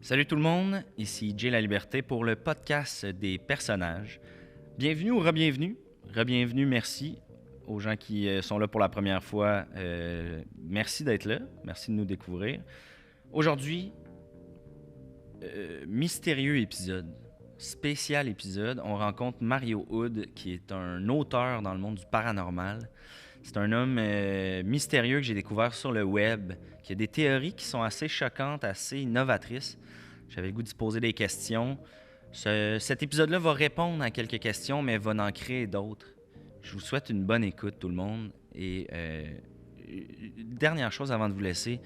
Salut tout le monde, ici Jay La Liberté pour le podcast des personnages. Bienvenue ou re-bienvenue. Re-bienvenue, merci aux gens qui sont là pour la première fois. Merci d'être là, merci de nous découvrir. Aujourd'hui, mystérieux épisode, spécial épisode. On rencontre Mario Hood, qui est un auteur dans le monde du paranormal. C'est un homme mystérieux que j'ai découvert sur le web, qui a des théories qui sont assez choquantes, assez innovatrices. J'avais le goût d'y poser des questions. Cet épisode-là va répondre à quelques questions, mais va en créer d'autres. Je vous souhaite une bonne écoute, tout le monde. Et dernière chose avant de vous laisser,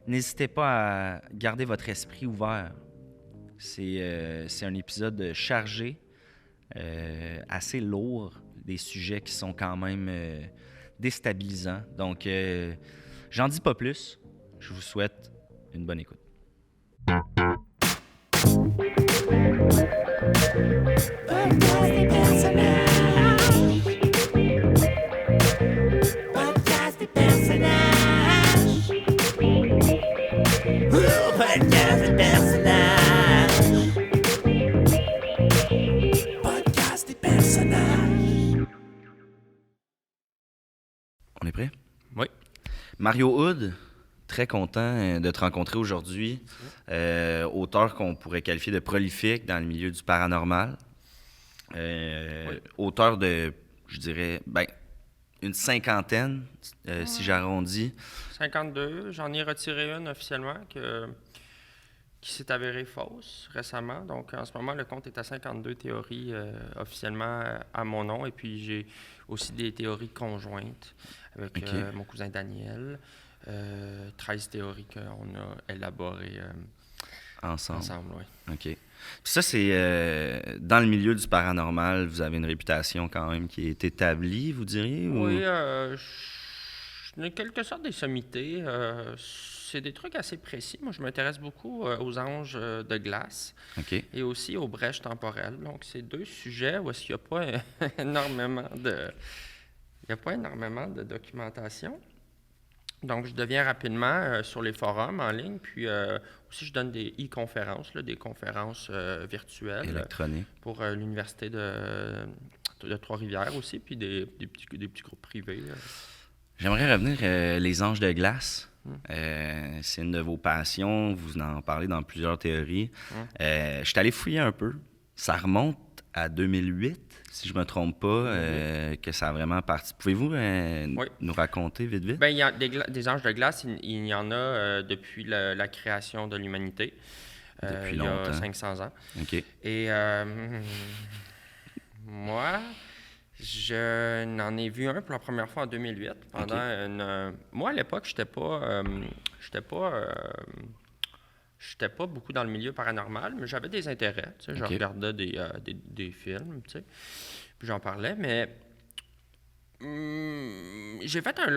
n'hésitez pas à garder votre esprit ouvert. C'est un épisode chargé, assez lourd, des sujets qui sont quand même déstabilisants. Donc, j'en dis pas plus. Je vous souhaite une bonne écoute. On est prêt? Oui. Mario Hood, très content de te rencontrer aujourd'hui. Auteur qu'on pourrait qualifier de prolifique dans le milieu du paranormal. Oui. Auteur de, je dirais, une cinquantaine, si j'arrondis. 52, j'en ai retiré une officiellement qui s'est avérée fausse récemment. Donc, en ce moment, le compte est à 52 théories officiellement à mon nom. Et puis, j'ai aussi des théories conjointes avec mon cousin Daniel. 13 théories qu'on a élaborées ensemble, oui. OK. Puis ça, c'est dans le milieu du paranormal, vous avez une réputation quand même qui est établie, vous diriez? Oui, en quelque sorte des sommités. C'est des trucs assez précis. Moi, je m'intéresse beaucoup aux anges de glace et aussi aux brèches temporelles. Donc, c'est deux sujets où il n'y a pas énormément de documentation. Donc, je deviens rapidement sur les forums en ligne, puis aussi je donne des e-conférences, des conférences virtuelles électroniques pour l'université de Trois-Rivières aussi, puis des petits groupes privés. J'aimerais revenir les anges de glace. C'est une de vos passions, vous en parlez dans plusieurs théories. Je suis allé fouiller un peu. Ça remonte à 2008, si je ne me trompe pas, que ça a vraiment parti. Pouvez-vous nous raconter vite? Bien, il y a des anges de glace, il y en a depuis la création de l'humanité. Depuis il longtemps. y a 500 ans. OK. Et moi, je n'en ai vu un pour la première fois en 2008. Moi, à l'époque, j'étais pas beaucoup dans le milieu paranormal, mais j'avais des intérêts. Tu sais, je regardais des films, tu sais, puis j'en parlais, mais j'ai fait un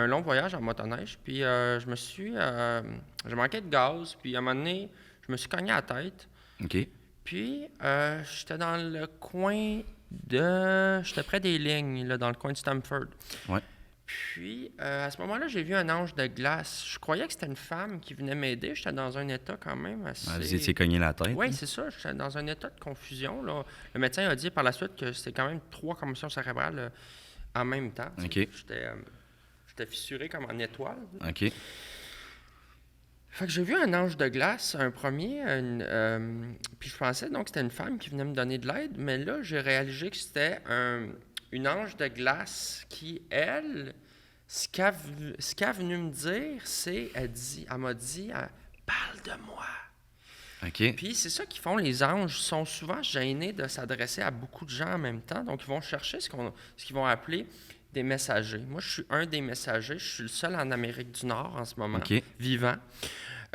long voyage en motoneige, puis je manquais de gaz, puis à un moment donné, je me suis cogné à la tête. OK. Puis, j'étais dans le coin j'étais près des lignes, là, dans le coin de Stamford. Ouais. Puis, à ce moment-là, j'ai vu un ange de glace. Je croyais que c'était une femme qui venait m'aider. J'étais dans un état quand même assez... Vous étiez cogné la tête? Oui, c'est ça. J'étais dans un état de confusion, là. Le médecin a dit par la suite que c'était quand même 3 commotions cérébrales en même temps. OK. J'étais fissuré comme en étoile. OK. Fait que j'ai vu un ange de glace, un premier, puis je pensais donc que c'était une femme qui venait me donner de l'aide, mais là, j'ai réalisé que c'était une ange de glace qui, elle, ce qu'elle a venu me dire, c'est, elle m'a dit, parle de moi. OK. Puis c'est ça qu'ils font, les anges sont souvent gênés de s'adresser à beaucoup de gens en même temps, donc ils vont chercher ce qu'ils vont appeler des messagers. Moi, je suis un des messagers, je suis le seul en Amérique du Nord en ce moment, vivant.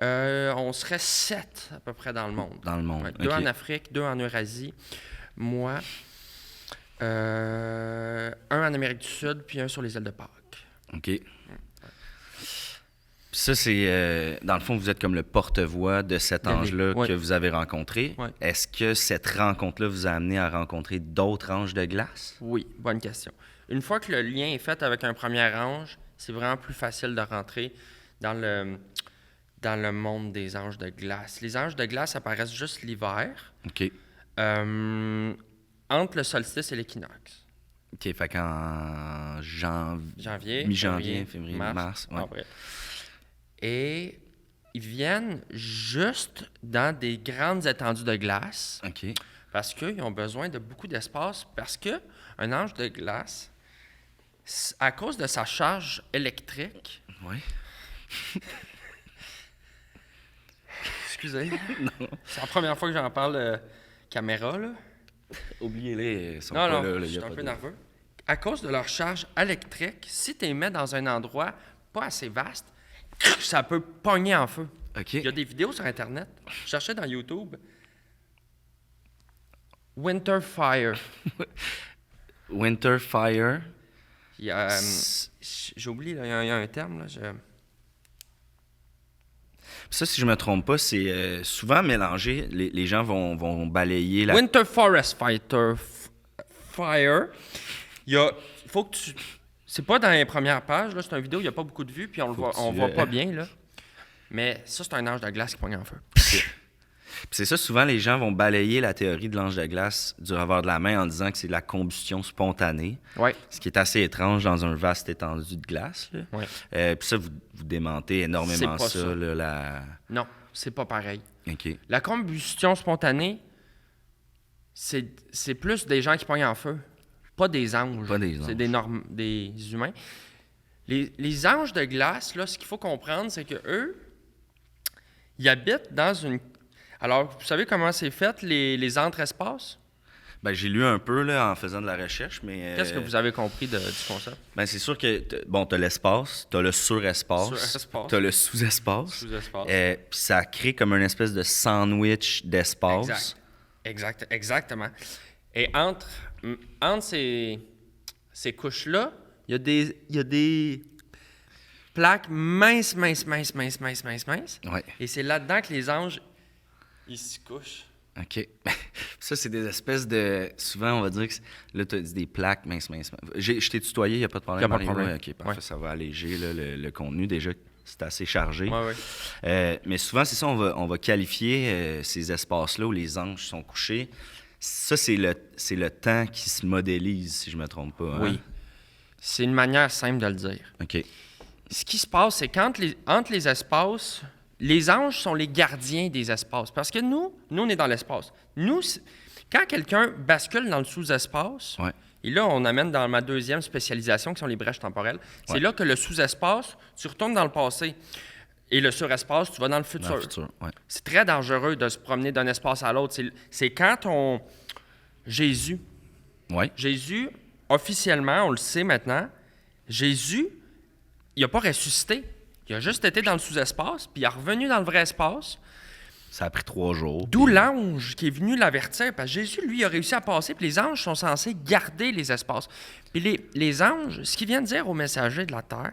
On serait 7 à peu près dans le monde. Dans le monde. Ouais, 2 en Afrique, 2 en Eurasie. Moi, un en Amérique du Sud, puis un sur les îles de Pâques. OK. Ça, c'est... dans le fond, vous êtes comme le porte-voix de cet ange-là que vous avez rencontré. Ouais. Est-ce que cette rencontre-là vous a amené à rencontrer d'autres anges de glace? Oui, bonne question. Une fois que le lien est fait avec un premier ange, c'est vraiment plus facile de rentrer dans dans le monde des anges de glace. Les anges de glace apparaissent juste l'hiver, OK. entre le solstice et l'équinoxe. OK, fait qu'en Janvier, mi-janvier, février, mars. Ouais. Avril. Et ils viennent juste dans des grandes étendues de glace OK. parce qu'ils ont besoin de beaucoup d'espace parce qu'un ange de glace, à cause de sa charge électrique... Oui. Excusez. C'est la première fois que j'en parle caméra, là. Oubliez-les, ils sont Non, pas non, là. je suis un peu nerveux. À cause de leur charge électrique, si tu les mets dans un endroit pas assez vaste, ça peut pogner en feu. OK. Il y a des vidéos sur Internet. Je cherchais dans YouTube. Winter Fire. Winter Fire. Il y a, j'ai oublié, là, il y a un terme. Là, Ça, si je me trompe pas, c'est souvent mélangé. Les gens vont balayer la... Winter Forest Fire. Il faut que tu... C'est pas dans les premières pages, là, c'est une vidéo, il n'y a pas beaucoup de vues, puis on voit pas bien, là. Mais ça, c'est un ange de glace qui pogne en feu. Puis c'est ça, souvent, les gens vont balayer la théorie de l'ange de glace du revers de la main en disant que c'est de la combustion spontanée, Ouais. ce qui est assez étrange dans un vaste étendu de glace. Là. Ouais. Puis ça, vous démentez énormément C'est pas ça. Là, Non, c'est pas pareil. OK. La combustion spontanée, c'est plus des gens qui pognent en feu, pas des anges. Pas des anges. C'est des humains. Les anges de glace, là, ce qu'il faut comprendre, c'est que eux, ils habitent dans une... Alors, vous savez comment c'est fait, les entre-espaces? Ben, j'ai lu un peu là, en faisant de la recherche, mais... Qu'est-ce que vous avez compris du concept? Ben, c'est sûr que, t'as l'espace, t'as le surespace, Surespace. t'as le sous-espace. Sous-espace. Puis ça crée comme une espèce de sandwich d'espace. Exactement. Et entre ces couches-là, il y a des plaques minces. Ouais. Et c'est là-dedans que les anges, ils se couchent. OK. Ça, c'est des espèces de... Souvent, on va dire que... Là, tu as dit des plaques minces. Je t'ai tutoyé, il n'y a pas de problème. Y a pas de problème. Ouais, OK, parfait. Ouais. Ça va alléger là, le contenu. Déjà, c'est assez chargé. Ouais. Mais souvent, c'est ça, on va qualifier ces espaces-là où les anges sont couchés. Ça, c'est le temps qui se modélise, si je ne me trompe pas. Hein? Oui. C'est une manière simple de le dire. OK. Ce qui se passe, c'est qu'entre les espaces, les anges sont les gardiens des espaces. Parce que nous, on est dans l'espace. Quand quelqu'un bascule dans le sous-espace, Ouais. et là, on amène dans ma deuxième spécialisation, qui sont les brèches temporelles, c'est là que le sous-espace, tu retournes dans le passé. Et le surespace, tu vas dans le futur. Dans le futur, ouais. C'est très dangereux de se promener d'un espace à l'autre. C'est quand Jésus, officiellement, on le sait maintenant, Jésus, il n'a pas ressuscité. Il a juste été dans le sous-espace, puis il est revenu dans le vrai espace. Ça a pris 3 jours. D'où l'ange qui est venu l'avertir, parce que Jésus, lui, il a réussi à passer, puis les anges sont censés garder les espaces. Puis les anges, ce qu'ils viennent dire aux messagers de la terre,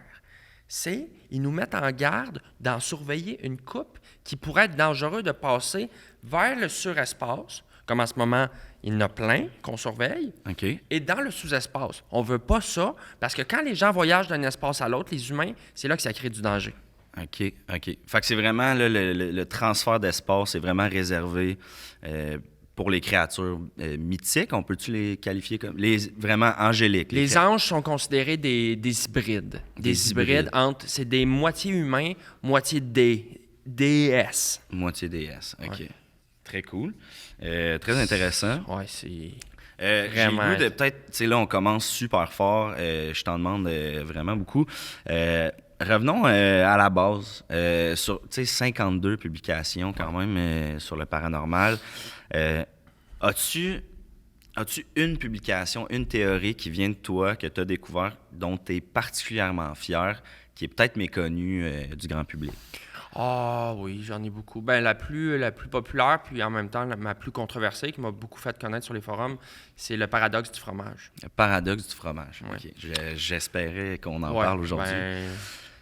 c'est ils nous mettent en garde d'en surveiller une coupe qui pourrait être dangereux de passer vers le surespace, comme en ce moment, il y en a plein qu'on surveille, OK. et dans le sous-espace. On veut pas ça, parce que quand les gens voyagent d'un espace à l'autre, les humains, c'est là que ça crée du danger. OK. Fait que c'est vraiment là, le transfert d'espace est vraiment réservé pour les créatures mythiques. On peut-tu les qualifier comme vraiment angéliques? Les anges sont considérés des hybrides. Des hybrides entre... C'est des moitiés humains, moitié déesses. Moitié déesse. OK. Ouais. Très cool. Très intéressant. Ouais, c'est... Vraiment. J'ai le goût de peut-être... Tu sais, là, on commence super fort. Je t'en demande vraiment beaucoup. Revenons à la base. Sur 52 publications quand même sur le paranormal. As-tu une publication, une théorie qui vient de toi, que tu as découvert, dont tu es particulièrement fier, qui est peut-être méconnue du grand public? Ah oui, j'en ai beaucoup. Ben, la plus populaire, puis en même temps ma plus controversée, qui m'a beaucoup fait connaître sur les forums, c'est le paradoxe du fromage. Le paradoxe du fromage. Ouais. OK. J'espérais qu'on en parle aujourd'hui. Ben,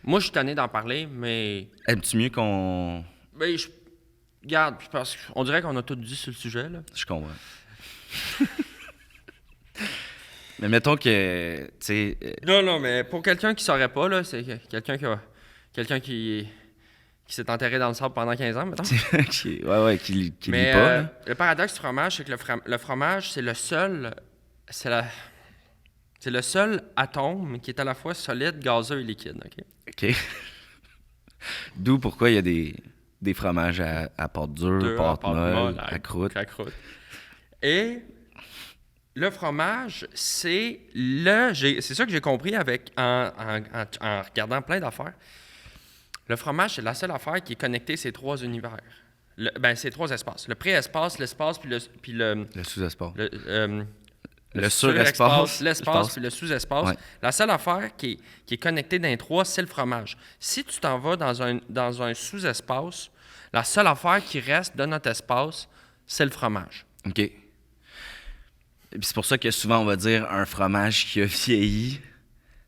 moi, je suis tanné d'en parler, mais... Aimes-tu mieux qu'on... Ben, regarde, parce qu'on dirait qu'on a tout dit sur le sujet, là. Je comprends. Mais mettons que, tu sais... Non, mais pour quelqu'un qui saurait pas, là, c'est quelqu'un qui qui s'est enterré dans le sable pendant 15 ans, mettons. qui lit Mais pas. Là. le paradoxe du fromage, c'est que le fromage, c'est le seul... C'est le seul atome qui est à la fois solide, gazeux et liquide. OK. D'où pourquoi il y a des fromages à pâte dure, pâte molle, à croûte. Et le fromage, c'est ça que j'ai compris en regardant plein d'affaires. Le fromage, c'est la seule affaire qui est connectée ces trois univers. Ces trois espaces. Le pré-espace, l'espace, puis le sous-espace. Le surespace, l'espace puis le sous-espace. Ouais. La seule affaire qui est connectée dans les trois, c'est le fromage. Si tu t'en vas dans un sous-espace, la seule affaire qui reste de notre espace, c'est le fromage. OK. Et puis c'est pour ça que souvent, on va dire un fromage qui a vieilli,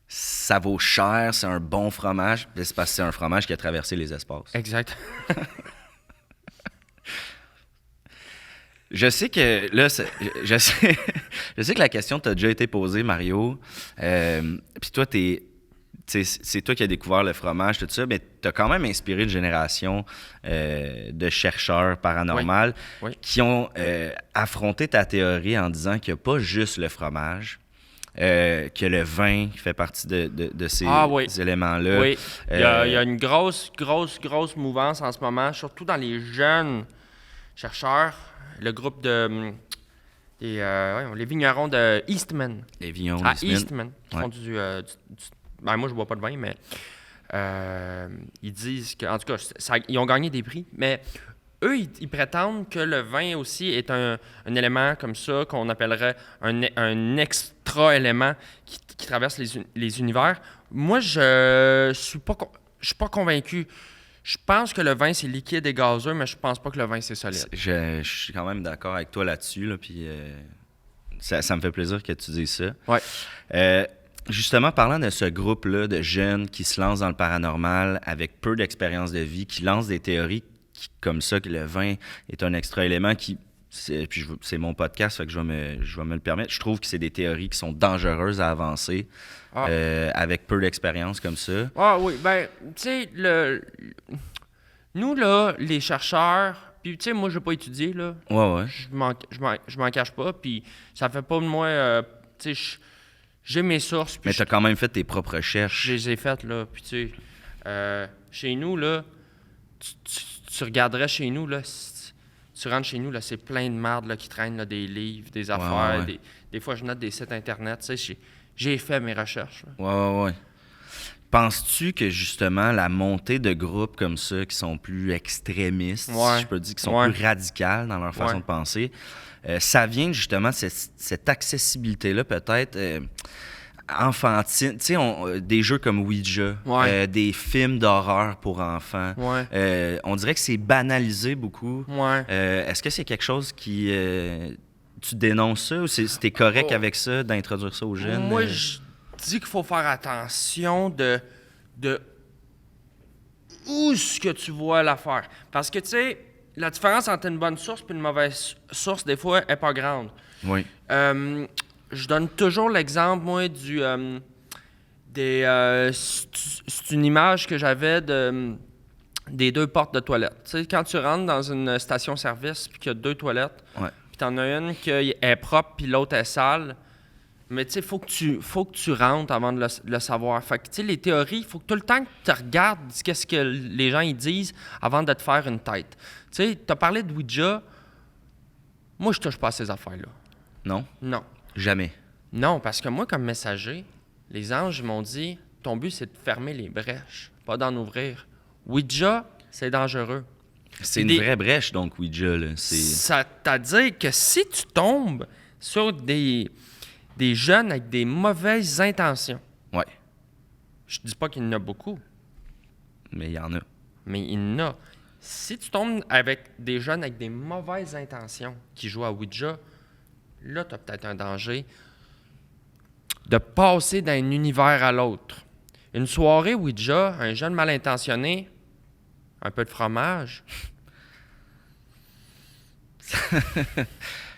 ça vaut cher, c'est un bon fromage. C'est parce que c'est un fromage qui a traversé les espaces. Exact. Je sais que là, je sais que la question t'a déjà été posée, Mario. Puis toi, c'est toi qui as découvert le fromage, tout ça, mais t'as quand même inspiré une génération de chercheurs paranormaux qui ont affronté ta théorie en disant qu'il n'y a pas juste le fromage, que le vin fait partie de ces éléments-là. Oui, il y a une grosse mouvance en ce moment, surtout dans les jeunes chercheurs. Le groupe les vignerons de Eastman. Les vignerons Eastman. Qui font moi, je bois pas de vin, mais ils disent que, en tout cas, ils ont gagné des prix. Mais eux, ils prétendent que le vin aussi est un élément comme ça, qu'on appellerait un extra-élément qui traverse les univers. Moi, je suis pas convaincu. Je pense que le vin, c'est liquide et gazeux, mais je pense pas que le vin, c'est solide. Je suis quand même d'accord avec toi là-dessus, là, puis ça me fait plaisir que tu dises ça. Ouais. Justement, parlant de ce groupe-là de jeunes qui se lancent dans le paranormal avec peu d'expérience de vie, qui lancent des théories comme ça, que le vin est un extra élément puis c'est mon podcast, fait que je vais me le permettre. Je trouve que c'est des théories qui sont dangereuses à avancer avec peu d'expérience comme ça. Ah oui, ben, tu sais, nous, là, les chercheurs, puis tu sais, moi, je n'ai pas étudié, là. Ouais. Je m'en cache pas, puis ça fait pas de moi, tu sais, j'ai mes sources. Mais tu as quand même fait tes propres recherches. Je les ai faites, là, puis tu sais, chez nous, là, tu regarderais chez nous, là, tu rentres chez nous, là, c'est plein de merde là, qui traînent, là, des livres, des affaires. Ouais. Des fois, je note des sites Internet. Tu sais, j'ai fait mes recherches. Là. Ouais. Penses-tu que, justement, la montée de groupes comme ça, qui sont plus extrémistes, si je peux dire, qui sont plus radicales dans leur façon de penser, ça vient, justement, cette accessibilité-là, peut-être... enfantine, tu sais, des jeux comme Ouija, des films d'horreur pour enfants. On dirait que c'est banalisé beaucoup. Est-ce que c'est quelque chose qui... tu dénonces ça ou c'était correct avec ça, d'introduire ça aux jeunes? Moi, je dis qu'il faut faire attention de où est-ce que tu vois l'affaire. Parce que, tu sais, la différence entre une bonne source et une mauvaise source, des fois, n'est pas grande. Oui. Je donne toujours l'exemple, moi, c'est une image que j'avais des deux portes de toilettes. Tu sais, quand tu rentres dans une station-service puis qu'il y a deux toilettes, puis t'en as une qui est propre puis l'autre est sale, mais tu sais, faut que tu rentres avant de le savoir. Fait que, tu sais, les théories, il faut que tout le temps que tu regardes qu'est-ce que les gens ils disent avant de te faire une tête. Tu sais, t'as parlé de Ouija. Moi, je touche pas à ces affaires-là. Non? Non. Jamais. Non, parce que moi, comme messager, les anges m'ont dit « Ton but, c'est de fermer les brèches, pas d'en ouvrir. » Ouija, c'est dangereux. C'est une vraie brèche, donc, Ouija. Là. C'est-à-dire que si tu tombes sur des jeunes avec des mauvaises intentions, je dis pas qu'il y en a beaucoup. Mais il y en a. Mais il y en a. Si tu tombes avec des jeunes avec des mauvaises intentions qui jouent à Ouija, là, tu as peut-être un danger de passer d'un univers à l'autre. Une soirée Ouija, un jeune mal intentionné, un peu de fromage.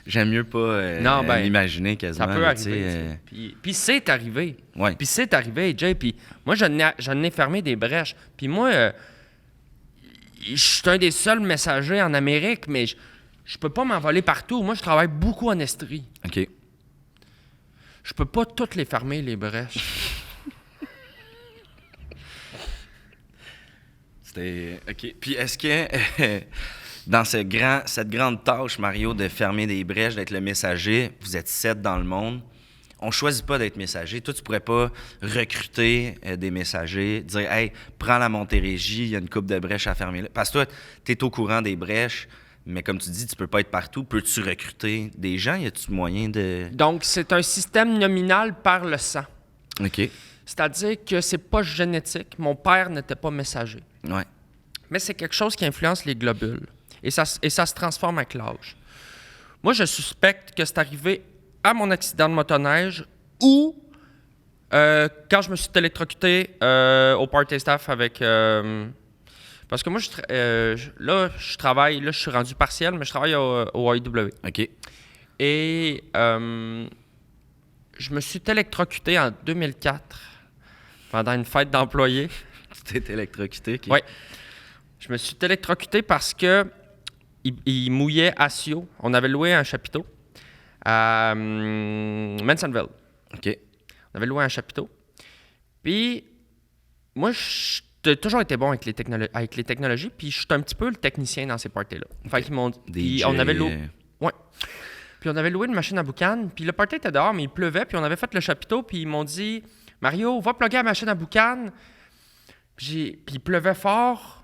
J'aime mieux pas m'imaginer quasiment. Ça peut arriver. Puis c'est arrivé. Ouais. Puis c'est arrivé, Jay. Puis moi, j'en ai fermé des brèches. Puis moi, je suis un des seuls messagers en Amérique, mais je peux pas m'envoler partout. Moi, je travaille beaucoup en Estrie. OK. Je peux pas toutes les fermer, les brèches. C'était... OK. Puis est-ce que dans cette grande tâche, Mario, de fermer des brèches, d'être le messager, vous êtes 7 dans le monde, on choisit pas d'être messager. Toi, tu pourrais pas recruter des messagers, dire « Hey, prends la Montérégie, il y a une coupe de brèches à fermer là. » Parce que toi, tu es au courant des brèches, mais comme tu dis, tu peux pas être partout. Peux-tu recruter des gens? Y a-tu moyen de... Donc, c'est un système nominal par le sang. OK. C'est-à-dire que c'est pas génétique. Mon père n'était pas messager. Ouais. Mais c'est quelque chose qui influence les globules. Et ça se transforme avec l'âge. Moi, je suspecte que c'est arrivé à mon accident de motoneige ou quand je me suis électrocuté au party staff avec... parce que moi, je travaille... Là, je suis rendu partiel, mais je travaille au AEW. OK. Et je me suis électrocuté en 2004 pendant une fête d'employés. Tu t'es électrocuté? OK. Oui. Je me suis électrocuté parce que il mouillait à Sio. On avait loué un chapiteau à Mansonville. OK. On avait loué un chapiteau. Puis, moi, j'ai toujours été bon avec les technologies, puis je suis un petit peu le technicien dans ces parties-là. Fait qu'ils m'ont dit... On avait loué... Ouais. Puis on avait loué une machine à boucan, puis le party était dehors, mais il pleuvait, puis on avait fait le chapiteau, puis ils m'ont dit « Mario, va plugger la machine à boucan. » Puis il pleuvait fort.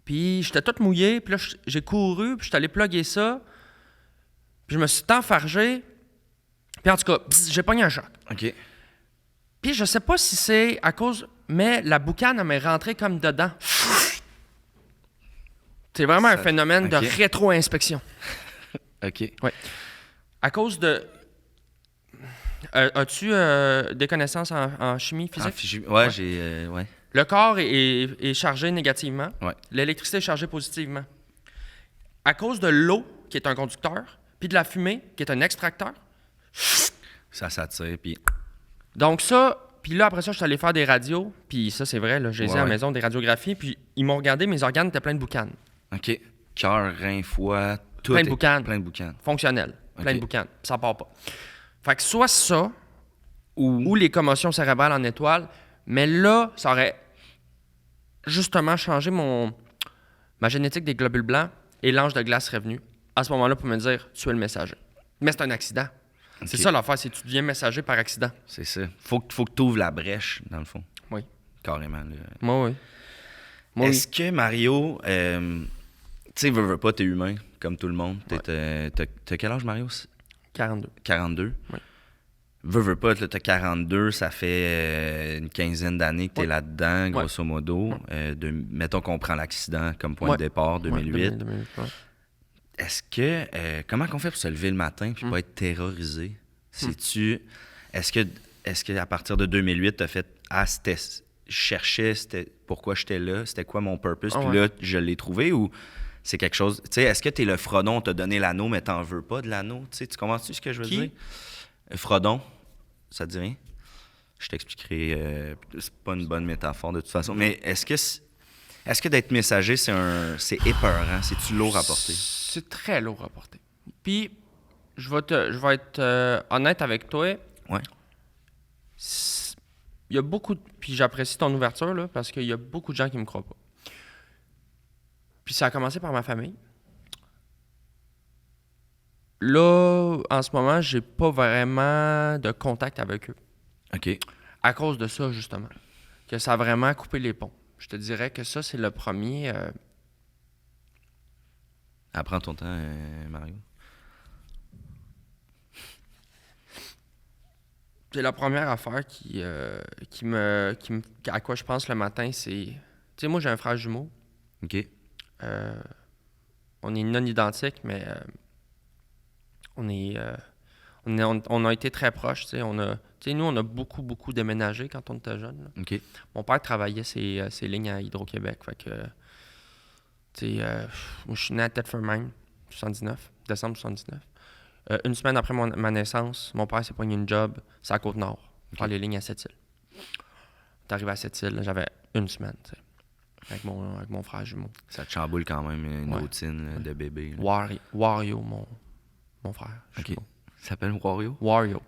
Puis j'étais tout mouillé, puis là, j'ai couru, puis j'étais allé plugger ça. Puis je me suis enfargé. Puis en tout cas, j'ai pogné un choc. OK. Puis je sais pas si c'est à cause... Mais la boucane, elle m'est rentrée comme dedans. C'est vraiment un phénomène de rétro-inspection. OK. Oui. À cause de... as-tu des connaissances en chimie physique? Ouais, j'ai... ouais. Le corps est chargé négativement. Ouais. L'électricité est chargée positivement. À cause de l'eau, qui est un conducteur, puis de la fumée, qui est un extracteur. Ça s'attire, puis... Donc ça... Puis là, après ça, je suis allé faire des radios. Puis ça, c'est vrai, là, j'ai à la maison des radiographies. Puis ils m'ont regardé, mes organes étaient pleins de boucan. OK. Cœur, rein, foie, tout. Plein de boucan. Plein de boucan. Fonctionnel. Okay. Plein de boucan. Ça part pas. Fait que soit ça, ou les commotions cérébrales en étoile. Mais là, ça aurait justement changé ma génétique des globules blancs et l'ange de glace serait venu à ce moment-là pour me dire « Tu es le messager ». Mais c'est un accident. Okay. C'est ça l'affaire, c'est que tu deviens messager par accident. C'est ça. Faut que tu ouvres la brèche, dans le fond. Oui. Carrément. Là. Moi, oui. Est-ce que Mario, tu sais, veux pas, t'es humain, comme tout le monde. T'as quel âge, Mario? 42. 42? Oui. Veux pas, t'as 42, ça fait une quinzaine d'années que t'es là-dedans, grosso modo. Mettons qu'on prend l'accident comme point de départ, 2008. 2008 Est-ce que... comment qu'on fait pour se lever le matin et pas être terrorisé? Est-ce que à partir de 2008, tu as fait « Ah, je cherchais pourquoi j'étais là, c'était quoi mon purpose, puis là, je l'ai trouvé » ou c'est quelque chose... Tu sais, est-ce que tu es le Frodon, on t'a donné l'anneau, mais t'en veux pas de l'anneau? Tu comprends-tu ce que je veux dire? Frodon, ça te dit rien? Je t'expliquerai. C'est pas une bonne métaphore de toute façon, mais est-ce que d'être messager, c'est épeurant? C'est-tu lourd à porter? C'est très lourd à porter. Puis, je vais être honnête avec toi. Ouais. Il y a beaucoup puis j'apprécie ton ouverture, là, parce qu'il y a beaucoup de gens qui me croient pas. Puis ça a commencé par ma famille. Là, en ce moment, j'ai pas vraiment de contact avec eux. OK. À cause de ça, justement. Que ça a vraiment coupé les ponts. Je te dirais que ça, c'est le premier... Prends ton temps, Mario. C'est la première affaire à quoi je pense le matin, c'est... Tu sais, moi, j'ai un frère jumeau. OK. On est non identiques, mais on a été très proches. Tu sais, nous, on a beaucoup, beaucoup déménagé quand on était jeunes. Là. OK. Mon père travaillait ses lignes à Hydro-Québec. Fait que, tu sais, moi, je suis né à Thetford-Mine, décembre 79. Une semaine après ma naissance, mon père s'est pogné une job, c'est à Côte-Nord, faire les lignes à Sept-Îles. T'arrives à Sept-Îles, j'avais une semaine, tu sais. avec mon frère jumeau. Ça te chamboule quand même une Ouais. routine là, de bébé. Là. Wario, mon frère OK. jumeau. Il s'appelle Wario? Wario.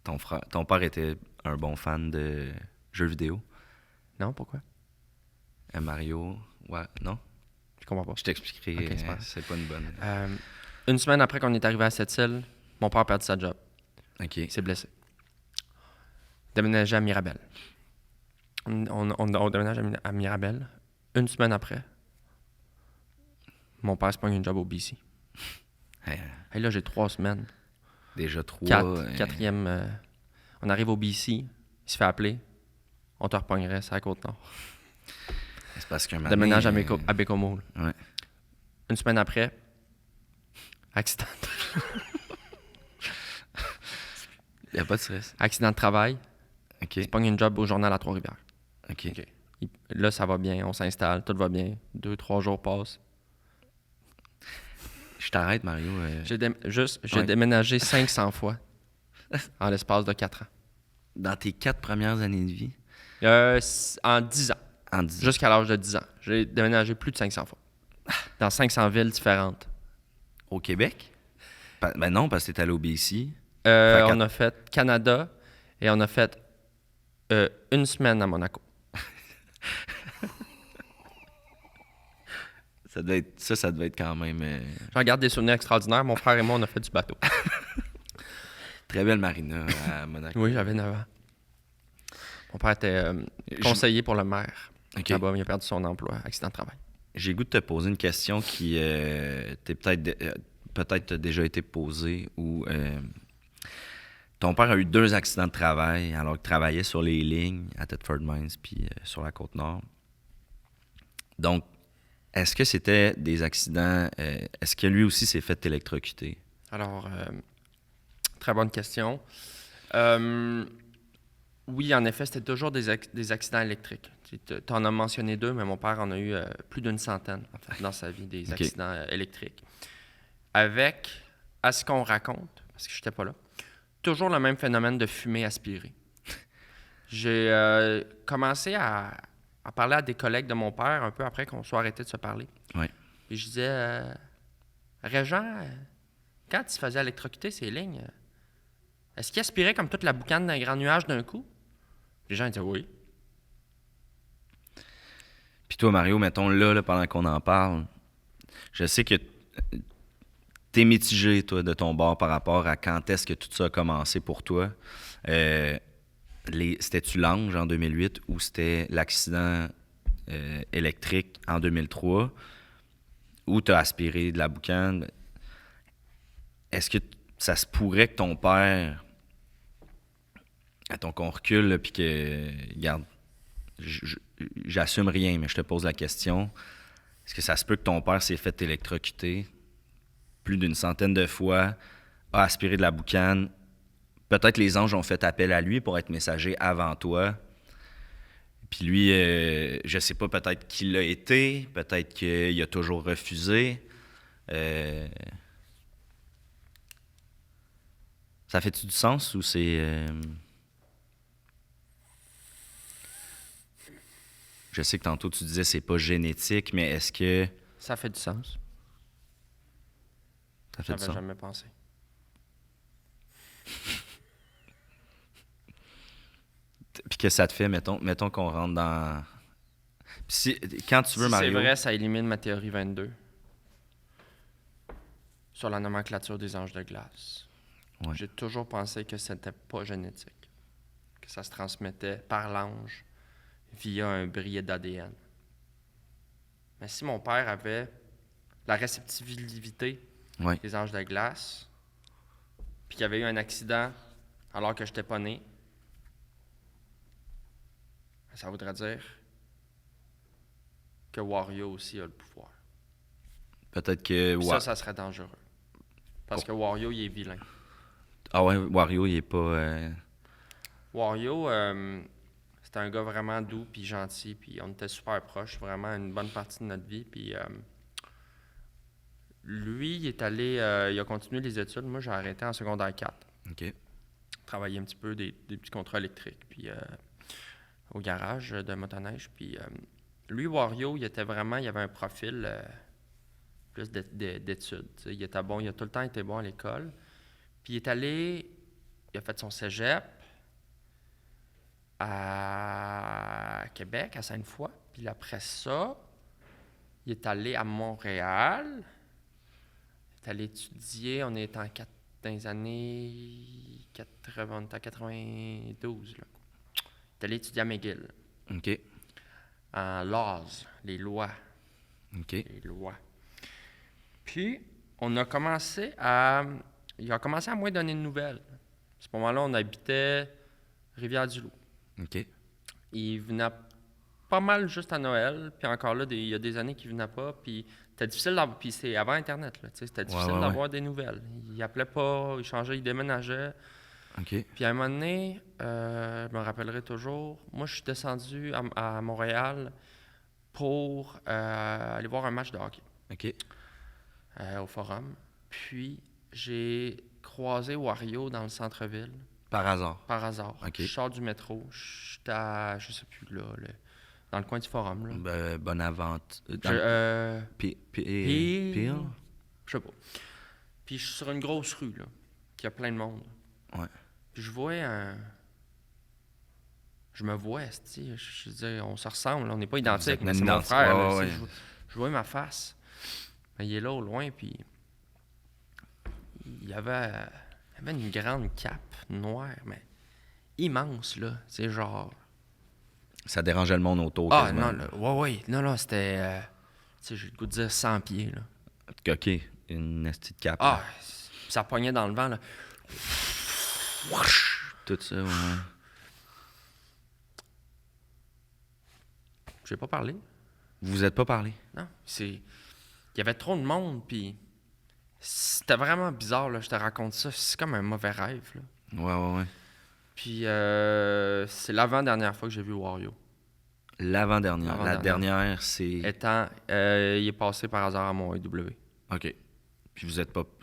Ton père était un bon fan de jeux vidéo. Non, pourquoi? Mario. Ouais, non? Je comprends pas. Je t'expliquerai. Ok, c'est pas grave. C'est pas une bonne. Une semaine après qu'on est arrivé à Sept-Îles, mon père a perdu sa job. OK. Il s'est blessé. Déménagé à Mirabel. On déménage à Mirabel. Une semaine après, mon père se pogne une job au BC. Hey, Hey, là, j'ai 3 semaines. déjà 3. Quatrième. On arrive au BC, il se fait appeler. On te repognerait, c'est à Côte-Nord. C'est parce qu'un Déménage à Bécomo. Ouais. Une semaine après, accident. Il n'y a pas de stress. Accident de travail. OK. Il se pogne une job au journal à Trois-Rivières. OK. Là, ça va bien, on s'installe, tout va bien. 2-3 jours passent. Je t'arrête, Mario. J'ai Ouais. déménagé 500 fois en l'espace de 4 ans. Dans tes 4 premières années de vie, En 10 ans. en 10 ans. Jusqu'à l'âge de 10 ans. J'ai déménagé plus de 500 fois. Dans 500 villes différentes. Au Québec? Ben non, parce que t'es allé au BC. On a fait Canada et on a fait une semaine à Monaco. Ça devait être quand même J'en garde des souvenirs extraordinaires. Mon frère et moi, on a fait du bateau. très belle marina à Monaco. Oui, j'avais 9 ans. Mon père était conseiller pour le maire. OK. Là-bas, il a perdu son emploi, accident de travail. J'ai le goût de te poser une question qui t'est peut-être t'a déjà été posée ou ton père a eu 2 accidents de travail alors qu'il travaillait sur les lignes à Thetford Mines puis sur la Côte-Nord. Donc, est-ce que c'était des accidents... est-ce que lui aussi s'est fait électrocuter? Alors, très bonne question. Oui, en effet, c'était toujours des accidents électriques. Tu en as mentionné 2, mais mon père en a eu plus d'une centaine en fait, dans sa vie, des accidents électriques. Avec, à ce qu'on raconte, parce que je n'étais pas là, toujours le même phénomène de fumée aspirée. J'ai commencé à parler à des collègues de mon père un peu après qu'on soit arrêté de se parler. Ouais. Et je disais, Régent, quand il se faisait électrocuter ces lignes, est-ce qu'il aspirait comme toute la boucane d'un grand nuage d'un coup? Les gens disaient oui. Puis toi, Mario, mettons là, pendant qu'on en parle, je sais que t'es mitigé, toi, de ton bord par rapport à quand est-ce que tout ça a commencé pour toi. C'était-tu l'Ange en 2008 ou c'était l'accident électrique en 2003 où t'as aspiré de la boucane? Est-ce que ça se pourrait que ton père, attends qu'on recule, puis que, regarde, j'assume rien, mais je te pose la question. Est-ce que ça se peut que ton père s'est fait électrocuter plus d'une centaine de fois, a aspiré de la boucane? Peut-être les anges ont fait appel à lui pour être messager avant toi. Puis lui, je sais pas, peut-être qu'il l'a été, peut-être qu'il a toujours refusé. Ça fait-tu du sens ou c'est... Je sais que tantôt tu disais c'est pas génétique, mais est-ce que Ça fait du sens. ça fait du J'avais sens? jamais pensé. Puis que ça te fait, mettons qu'on rentre dans... Puis quand tu veux, Si Mario... c'est vrai, ça élimine ma théorie 22 sur la nomenclature des anges de glace. Ouais. J'ai toujours pensé que c'était pas génétique, que ça se transmettait par l'ange via un brillet d'ADN. Mais si mon père avait la réceptivité Ouais. des anges de glace, puis qu'il y avait eu un accident alors que je n'étais pas né, ça voudrait dire que Wario aussi a le pouvoir. Peut-être que... Puis ça serait dangereux. Parce que Wario, il est vilain. Ah ouais, Wario, il est pas... Wario, c'était un gars vraiment doux puis gentil, puis on était super proches, vraiment une bonne partie de notre vie. Puis lui, il est allé, il a continué les études. Moi, j'ai arrêté en secondaire 4. OK. Travaillé un petit peu des petits contrats électriques, puis au garage de motoneige. Puis lui, Wario, il avait un profil plus d'études. Il était bon, il a tout le temps été bon à l'école. Puis il a fait son cégep à Québec, à Sainte-Foy. Puis après ça, il est allé à Montréal. Il est allé étudier, on est dans les années 80, on est en 92. Là. Il est allé étudier à McGill. OK. En laws, les lois. OK. Les lois. Puis, il a commencé à moins donner de nouvelles. À ce moment-là, on habitait Rivière-du-Loup. OK. Il venait pas mal juste à Noël, puis encore là, il y a des années qu'il venait pas, puis c'était difficile d'avoir... Puis c'est avant Internet, là, c'était difficile d'avoir des nouvelles. Il appelait pas, il changeait, il déménageait. OK. Puis à un moment donné, je me rappellerai toujours, moi, je suis descendu à Montréal pour aller voir un match de hockey. OK. Au Forum. Puis, j'ai croisé Wario dans le centre-ville. Par hasard. Par hasard. OK. Je sors du métro. J'étais à, je sais plus, là, dans le coin du Forum. Là. Bonavente. Peel? Je sais pas. Puis, je suis sur une grosse rue, là, qui a plein de monde. Ouais. Puis, je vois Je me vois, je veux dire, on se ressemble, là, on n'est pas identiques, mais c'est mon frère. Là, je vois ma face. Il est là au loin, puis il avait une grande cape noire, mais immense, là. C'est genre... Ça dérangeait le monde autour, Ah, quasiment. non, là, ouais. Non, c'était... tu sais, j'ai le goût de dire 100 pieds, là. OK. Une petite cape. Ah, ça pognait dans le vent, là. Tout ça, ouais. Je n'ai pas parlé. Vous vous êtes pas parlé? Non, il y avait trop de monde, puis c'était vraiment bizarre, là, je te raconte ça. C'est comme un mauvais rêve, là. Ouais. Puis c'est l'avant-dernière fois que j'ai vu Wario. L'avant-dernière. La dernière, c'est... Il est passé par hasard à mon EW. OK. Puis vous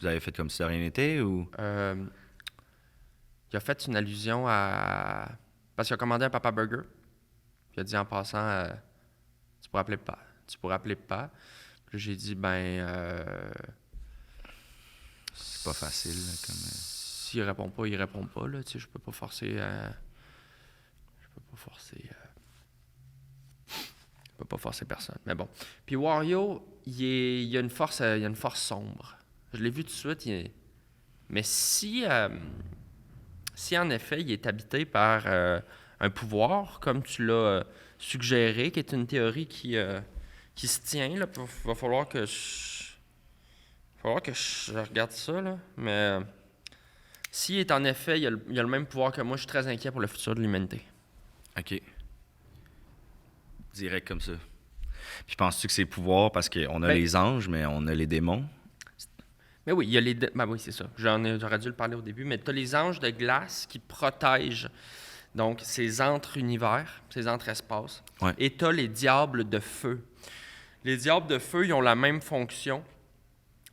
avez fait comme si de rien n'était, ou... Il a fait une allusion à... Parce qu'il a commandé un Papa Burger. Puis il a dit en passant, tu pourrais appeler pas. Puis j'ai dit, c'est pas facile, là, comme... S'il répond pas, il répond pas, là. Tu sais, je peux pas forcer... Je peux pas forcer personne. Mais bon. Puis Wario, il y a une force sombre. Je l'ai vu tout de suite. Mais si en effet, il est habité par un pouvoir, comme tu l'as suggéré, qui est une théorie qui se tient, là, il va falloir que je regarde ça, là. Mais s'il est en effet, il a le même pouvoir que moi, je suis très inquiet pour le futur de l'humanité. OK. Direct comme ça. Puis penses-tu que c'est pouvoir parce qu'on a les anges, mais on a les démons? Mais oui, il y a les... oui, c'est ça. J'aurais dû le parler au début, mais tu as les anges de glace qui protègent donc ces entre-univers, ces entre-espaces. Ouais. Et tu as les diables de feu. Les diables de feu, ils ont la même fonction,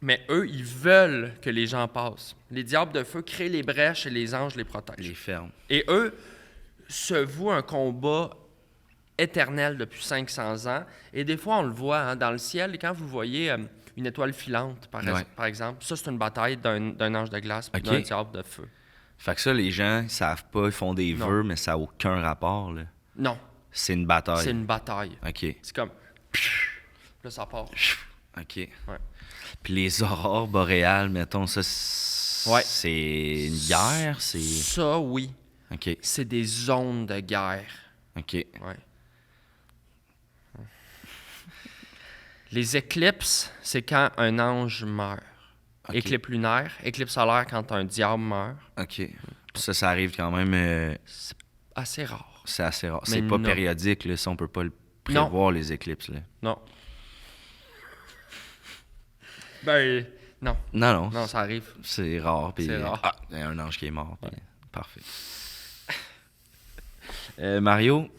mais eux, ils veulent que les gens passent. Les diables de feu créent les brèches et les anges les protègent. Les ferment. Et eux se vouent un combat éternel depuis 500 ans. Et des fois, on le voit hein, dans le ciel. Et quand vous voyez une étoile filante, par exemple, ça, c'est une bataille d'un ange de glace et d'un diable de feu. Fait que ça, les gens, ils savent pas, ils font des vœux, mais ça n'a aucun rapport, là. Non. C'est une bataille. C'est une bataille. OK. C'est comme... Là, ça part. OK. Ouais. Puis les aurores boréales, mettons, ça, c'est une guerre? Ça, oui. OK. C'est des zones de guerre. OK. Ouais. Les éclipses, c'est quand un ange meurt. Okay. Éclipse lunaire, éclipse solaire quand un diable meurt. OK. Ça arrive quand même... C'est assez rare. C'est assez rare. Mais c'est pas périodique, là. Ça, on peut pas le prévoir, les éclipses, là. Non. Non. Non, ça arrive. C'est rare. Puis, c'est rare. Ah, il y a un ange qui est mort. Puis, parfait. Mario?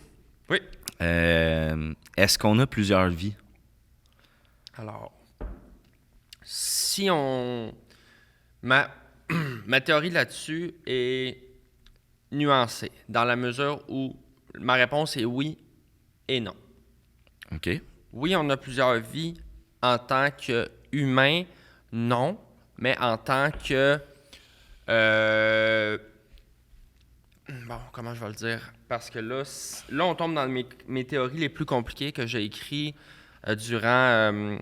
Oui. Est-ce qu'on a plusieurs vies? Alors, si on... Ma théorie là-dessus est nuancée, dans la mesure où ma réponse est oui et non. OK. Oui, on a plusieurs vies en tant qu'humain, non, mais en tant que... bon, comment je vais le dire? Parce que là on tombe dans mes théories les plus compliquées que j'ai écrites durant...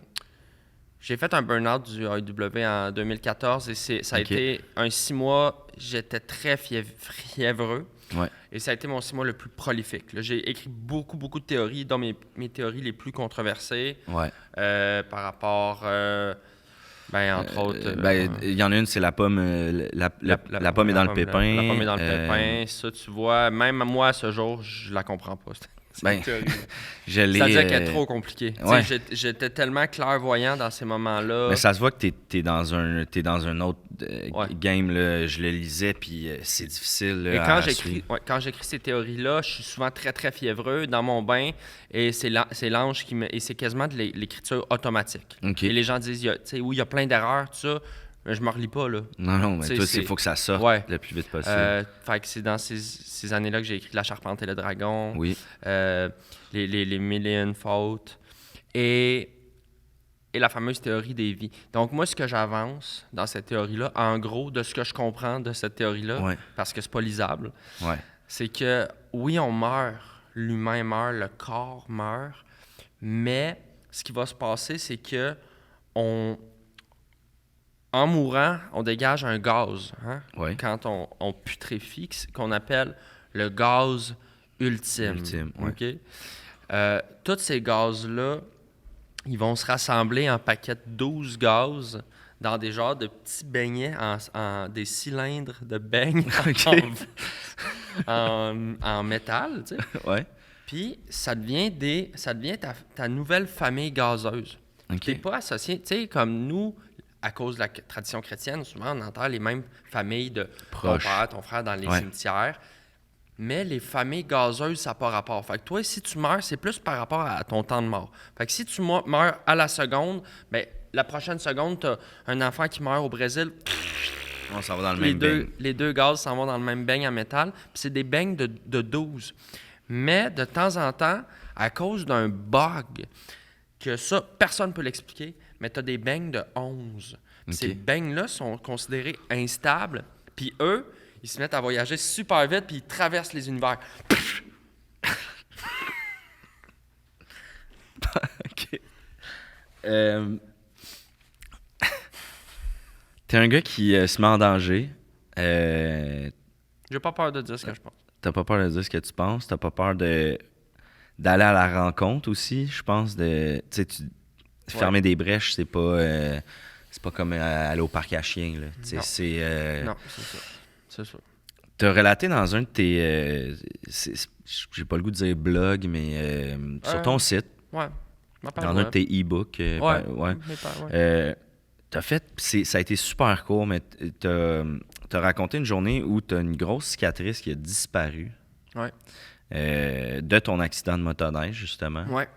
j'ai fait un burn-out du AEW en 2014 et ça a OK. été un 6 mois, j'étais très fiévreux. Ouais. Et ça a été mon 6 mois le plus prolifique. Là, j'ai écrit beaucoup de théories, dont mes théories les plus controversées Ouais. par rapport, entre autres... Il y en a une, c'est la pomme. La pomme est dans le pépin. La pomme est dans le pépin. Ça, tu vois, même moi, à ce jour, je la comprends pas. Ben, théorie. je l'ai. C'est-à-dire qu'elle est trop compliquée. Ouais. J'étais tellement clairvoyant dans ces moments-là. Mais ça se voit que t'es dans un autre Ouais. game. Là. Je le lisais, puis c'est difficile là, Et à suivre. quand j'écris ces théories-là, je suis souvent très, très fiévreux dans mon bain et c'est l'ange qui me... Et c'est quasiment de l'écriture automatique. OK. Et les gens disent, il y a plein d'erreurs, tout ça. Mais je me relis pas, là. Non, mais T'sais, toi, il faut que ça sorte Ouais. le plus vite possible. Fait que c'est dans ces années-là que j'ai écrit La Charpente et le Dragon, Oui. les Million Fautes et la fameuse théorie des vies. Donc, moi, ce que j'avance dans cette théorie-là, en gros, de ce que je comprends de cette théorie-là, Ouais. parce que c'est pas lisable, Ouais. c'est que, oui, on meurt, l'humain meurt, le corps meurt, mais ce qui va se passer, c'est que en mourant, on dégage un gaz, hein? Ouais. Quand on putréfie, qu'on appelle le gaz ultime. Ouais. OK? Tous ces gaz-là, ils vont se rassembler en paquets de 12 gaz dans des genres de petits beignets, des cylindres de beignes en métal, tu sais. Ouais. Puis ça devient ta nouvelle famille gazeuse. OK. T'es pas associé, tu sais, comme nous, à cause de la tradition chrétienne, souvent on entend les mêmes familles de Proche. ton père, ton frère dans les Ouais. cimetières. Mais les familles gazeuses, ça n'a pas rapport. Fait que toi, si tu meurs, c'est plus par rapport à ton temps de mort. Fait que si tu meurs à la seconde, ben la prochaine seconde, tu as un enfant qui meurt au Brésil. On s'en va dans le même beigne. Les deux gaz s'en vont dans le même beigne en métal. Puis c'est des beignes de 12. Mais de temps en temps, à cause d'un bug, que ça, personne ne peut l'expliquer, mais tu as des beignes de 11. Puis ces beignes-là sont considérés instables. Puis eux, ils se mettent à voyager super vite, puis ils traversent les univers. OK. T'es un gars qui se met en danger. J'ai pas peur de dire ce que je pense. T'as pas peur de dire ce que tu penses. T'as pas peur d'aller à la rencontre aussi, je pense. Tu sais, fermer des brèches, c'est pas comme aller au parc à chiens. Là. Tu sais, Non. c'est... Non, c'est ça. C'est ça. T'as relaté dans un de tes... j'ai pas le goût de dire blog, mais sur ton site, Ouais. dans un de tes e-books. Ouais. T'as fait... ça a été super court, mais t'as raconté une journée où t'as une grosse cicatrice qui a disparu. Ouais. De ton accident de motoneige, justement. Ouais.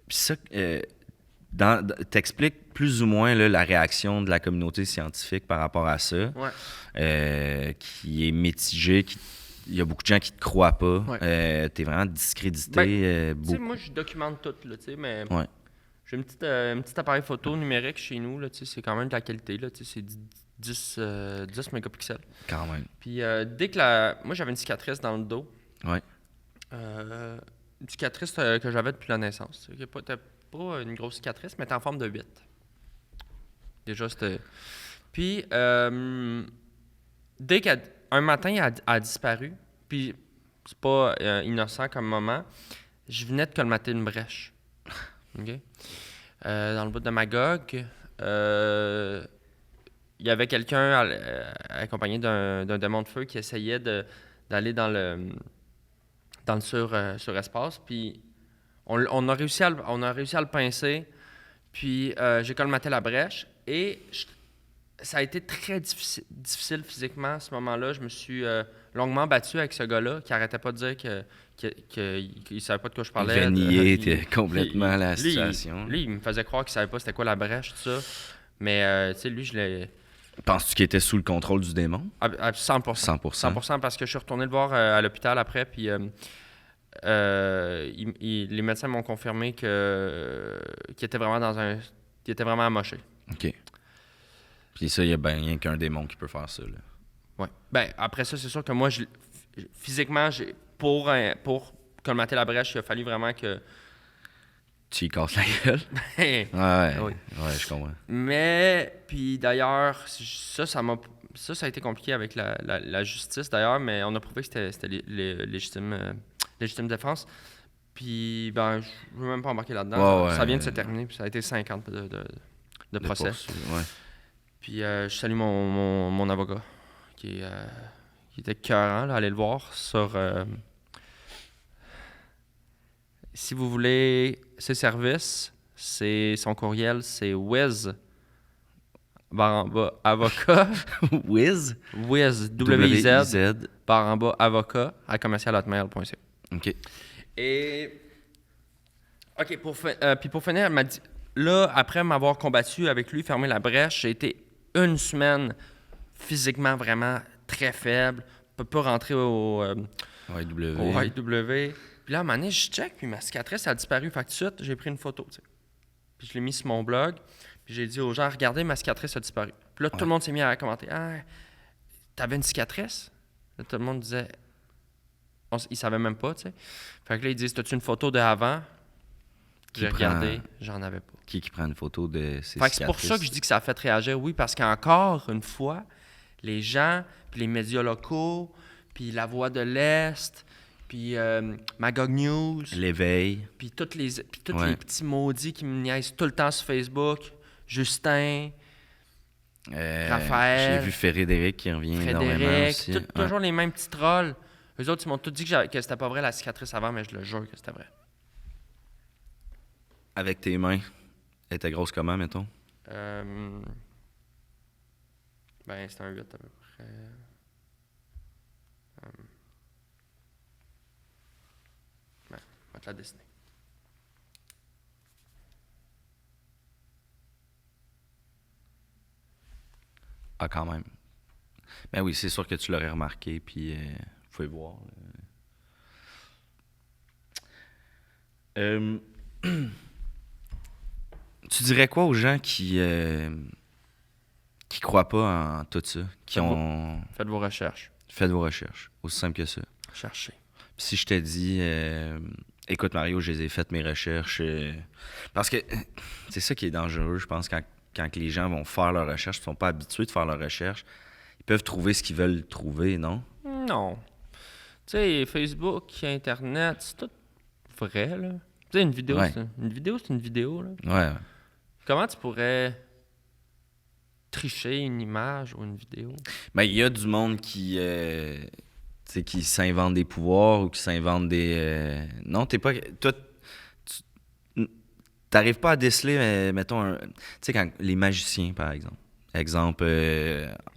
Puis ça, t'expliques plus ou moins là, la réaction de la communauté scientifique par rapport à ça, qui est mitigée, il y a beaucoup de gens qui te croient pas. Ouais. T'es vraiment discrédité. Tu sais, moi, je documente tout, là, tu sais, mais Ouais. j'ai un petit appareil photo numérique chez nous, là, tu sais, c'est quand même de la qualité, là, tu sais, c'est 10 mégapixels. Quand même. Puis dès que moi, j'avais une cicatrice dans le dos. Ouais. Une cicatrice que j'avais depuis la naissance. T'as pas une grosse cicatrice, mais t'es en forme de 8. Déjà, c'était... Puis, dès qu'un matin, elle a disparu, puis c'est pas innocent comme moment, je venais de colmater une brèche. OK? Dans le bout de Magog, il y avait quelqu'un accompagné d'un démon de feu qui essayait d'aller dans le surespace, puis on a réussi à le pincer, puis j'ai colmaté la brèche, et ça a été très difficile physiquement à ce moment-là. Je me suis longuement battu avec ce gars-là qui arrêtait pas de dire qu'il savait pas de quoi je parlais. Il niait complètement la lui, situation. Lui, il me faisait croire qu'il savait pas c'était quoi la brèche, tout ça. Mais, tu sais, lui, je l'ai... Penses-tu qu'il était sous le contrôle du démon? À 100%. 100%, parce que je suis retourné le voir à l'hôpital après, puis les médecins m'ont confirmé qu'il était vraiment qu'il était vraiment amoché. OK. Puis ça, il y a bien rien qu'un démon qui peut faire ça, là. Ouais. Ben, après ça, c'est sûr que moi, physiquement, pour colmater la brèche, il a fallu vraiment que... Tu y casses la gueule? Ouais, Oui. ouais, je comprends. Mais, puis d'ailleurs, ça a été compliqué avec la justice, d'ailleurs, mais on a prouvé que c'était légitime défense. Puis, ben, je ne veux même pas embarquer là-dedans. Ouais, ça vient de se terminer, puis ça a été 5 ans de procès. Ouais. Puis, je salue mon avocat, qui était écœurant, là, allez le voir sur... si vous voulez ses services, son courriel, c'est Wiz, avocat. Wiz? Wiz, W-I-Z, avocat, @commercial@hotmail.ca. OK. Et, OK, puis pour finir, elle m'a dit, là, après m'avoir combattu avec lui, fermé la brèche, j'ai été une semaine physiquement vraiment très faible, peut pas rentrer au YW. Puis là, à un moment donné, je check, puis ma cicatrice a disparu. Fait que tout de suite, j'ai pris une photo, tu sais. Puis je l'ai mis sur mon blog, puis j'ai dit aux gens, regardez, ma cicatrice a disparu. Puis là, tout le monde s'est mis à commenter, ah, t'avais une cicatrice? Là, tout le monde disait, ils savaient même pas, tu sais. Fait que là, ils disent, t'as-tu une photo de avant? J'ai regardé, j'en avais pas. Qui prend une photo de ses Fait que c'est pour ça que je dis que ça a fait réagir, oui, parce qu'encore une fois, les gens, puis les médias locaux, puis La Voix de l'Est, puis Magog News, L'éveil, puis tous les petits maudits qui me niaisent tout le temps sur Facebook, Justin, Raphaël, j'ai vu Frédéric qui revient énormément aussi. Toujours les mêmes petits trolls. Eux autres, ils m'ont tous dit que c'était pas vrai la cicatrice avant, mais je le jure que c'était vrai. Avec tes mains, elle était grosse comment, mettons? Ben, c'était un 8 à peu près. On va te la dessiner. Ah, quand même. Ben oui, c'est sûr que tu l'aurais remarqué, puis vous pouvez voir. Tu dirais quoi aux gens qui croient pas en tout ça, Faites vos recherches. Faites vos recherches, aussi simple que ça. Cherchez. Puis si je te dis, écoute Mario, je les ai faites mes recherches, parce que c'est ça qui est dangereux, je pense, quand les gens vont faire leurs recherches, ils sont pas habitués de faire leurs recherches, ils peuvent trouver ce qu'ils veulent trouver, non? Non. Tu sais, Facebook, Internet, c'est tout vrai, là. Tu sais, une vidéo, c'est une vidéo, là. Ouais. Comment tu pourrais tricher une image ou une vidéo? Ben, il y a du monde qui s'invente des pouvoirs ou qui s'invente des... Non, t'es pas... Toi, t'arrives pas à déceler, mettons, tu sais, quand les magiciens, par exemple. Exemple,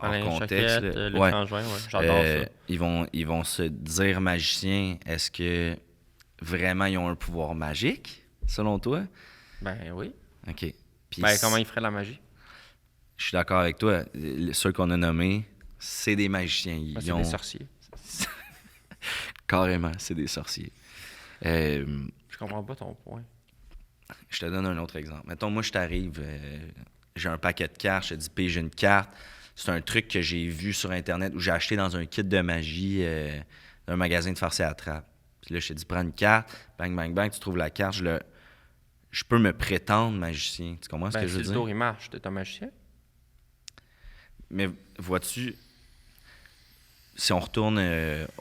en contexte... L'étrange, j'adore ça. Ils vont se dire magiciens, est-ce que vraiment ils ont un pouvoir magique, selon toi? Ben oui. OK. Puis comment ils feraient la magie? Je suis d'accord avec toi. Ceux qu'on a nommés, c'est des magiciens. C'est des sorciers. Carrément, c'est des sorciers. Je comprends pas ton point. Je te donne un autre exemple. Mettons, moi, je t'arrive, j'ai un paquet de cartes, je te dis, j'ai une carte. C'est un truc que j'ai vu sur Internet ou j'ai acheté dans un kit de magie d'un magasin de farce et attrape. Puis là, je te dis, prends une carte, bang, bang, bang, tu trouves la carte, je peux me prétendre magicien. Tu comprends ce que je veux dire? Si le tour, il marche, t'es un magicien. Mais vois-tu, si on retourne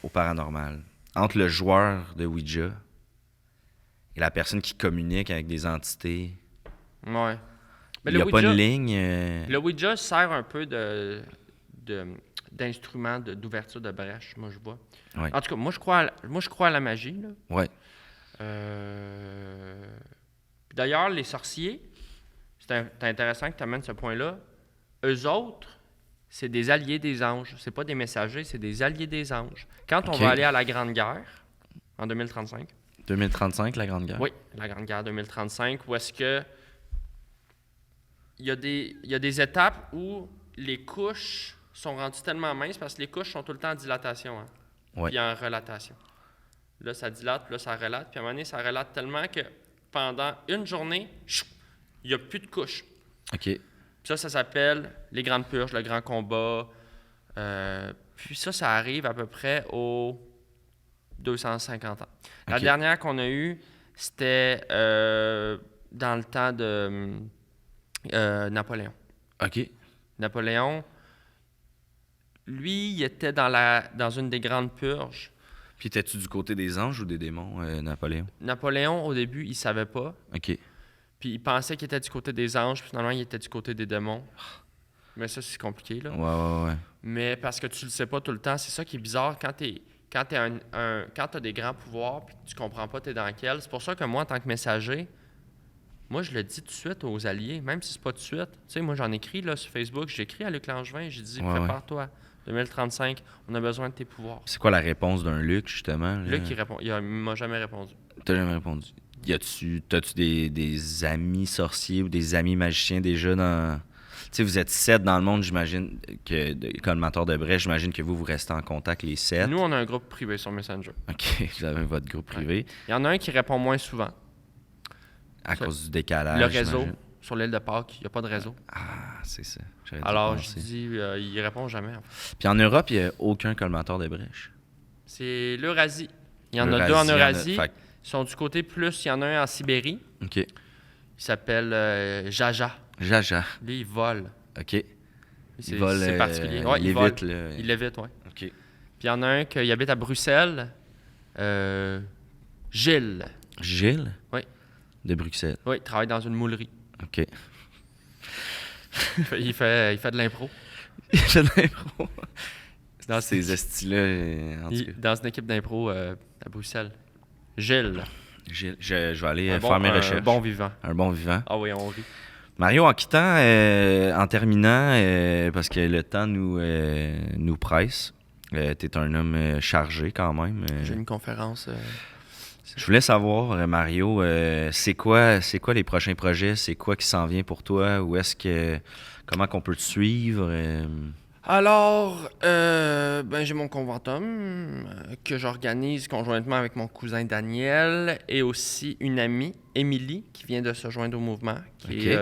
au paranormal, entre le joueur de Ouija et la personne qui communique avec des entités, ouais. Mais il n'y a pas une ligne. Le Ouija sert un peu d'instrument d'ouverture de brèche, moi je vois. Ouais. En tout cas, moi je crois à la magie. Là. Ouais. D'ailleurs, les sorciers, c'est intéressant que tu amènes ce point-là. Eux autres, c'est des alliés des anges. C'est pas des messagers, c'est des alliés des anges. Quand on va aller à la Grande Guerre, en 2035. 2035, la Grande Guerre? Oui, la Grande Guerre 2035, où est-ce que il y a des étapes où les couches sont rendues tellement minces parce que les couches sont tout le temps en dilatation, hein, ouais. puis en relatation. Là, ça dilate, puis là, ça relate. Puis à un moment donné, ça relate tellement que pendant une journée, il n'y a plus de couches. OK. Puis ça s'appelle les grandes purges, le grand combat. Puis ça arrive à peu près aux 250 ans. La OK. dernière qu'on a eue, c'était dans le temps de Napoléon. OK. Napoléon, lui, il était dans une des grandes purges. Puis étais-tu du côté des anges ou des démons, Napoléon? Napoléon, au début, il savait pas. OK. Puis il pensait qu'il était du côté des anges, puis finalement, il était du côté des démons. Mais ça, c'est compliqué, là. Ouais. Mais parce que tu le sais pas tout le temps, c'est ça qui est bizarre. Quand t'as des grands pouvoirs, puis tu comprends pas t'es dans quel. C'est pour ça que moi, en tant que messager, moi, je le dis tout de suite aux alliés, même si c'est pas tout de suite. Tu sais, moi, j'en écris là, sur Facebook, j'écris à Luc Langevin, j'ai dit, prépare-toi, 2035, on a besoin de tes pouvoirs. C'est quoi la réponse d'un Luc, justement? Là? Luc, il m'a jamais répondu. T'as jamais répondu. T'as-tu des amis sorciers ou des amis magiciens déjà dans... Tu sais, vous êtes 7 dans le monde, j'imagine, colmateur de brèche, j'imagine que vous restez en contact, les 7. Nous, on a un groupe privé sur Messenger. OK, vous avez votre groupe privé. Ouais. Il y en a un qui répond moins souvent. À cause du décalage, le réseau, j'imagine. sur l'île de Pâques, il n'y a pas de réseau. Ah, c'est ça. Alors, je dis, il répond jamais. En fait. Puis en Europe, il n'y a aucun colmateur de brèche. C'est l'Eurasie. Il y en a deux en Eurasie. Ils sont du côté plus, il y en a un en Sibérie. OK. Il s'appelle Jaja. Jaja. Lui, il vole. OK. C'est particulier. Ouais, il vole. Évite, là. Il l'évite, oui. OK. Puis il y en a un qui habite à Bruxelles. Gilles. Gilles? Oui. De Bruxelles. Oui, il travaille dans une moulerie. OK. il fait de l'impro. Il fait de l'impro. Dans ces estis-là, en tout cas. Dans une équipe d'impro à Bruxelles. Gilles. Gilles. Je vais aller faire mes recherches. Un bon vivant. Un bon vivant. Ah oui, on rit. Mario, en quittant, en terminant, parce que le temps nous presse, tu es un homme chargé quand même. J'ai une conférence. Je voulais savoir, Mario, c'est quoi les prochains projets? C'est quoi qui s'en vient pour toi? Comment qu'on peut te suivre? Alors, j'ai mon conventum que j'organise conjointement avec mon cousin Daniel et aussi une amie, Émilie, qui vient de se joindre au mouvement, qui est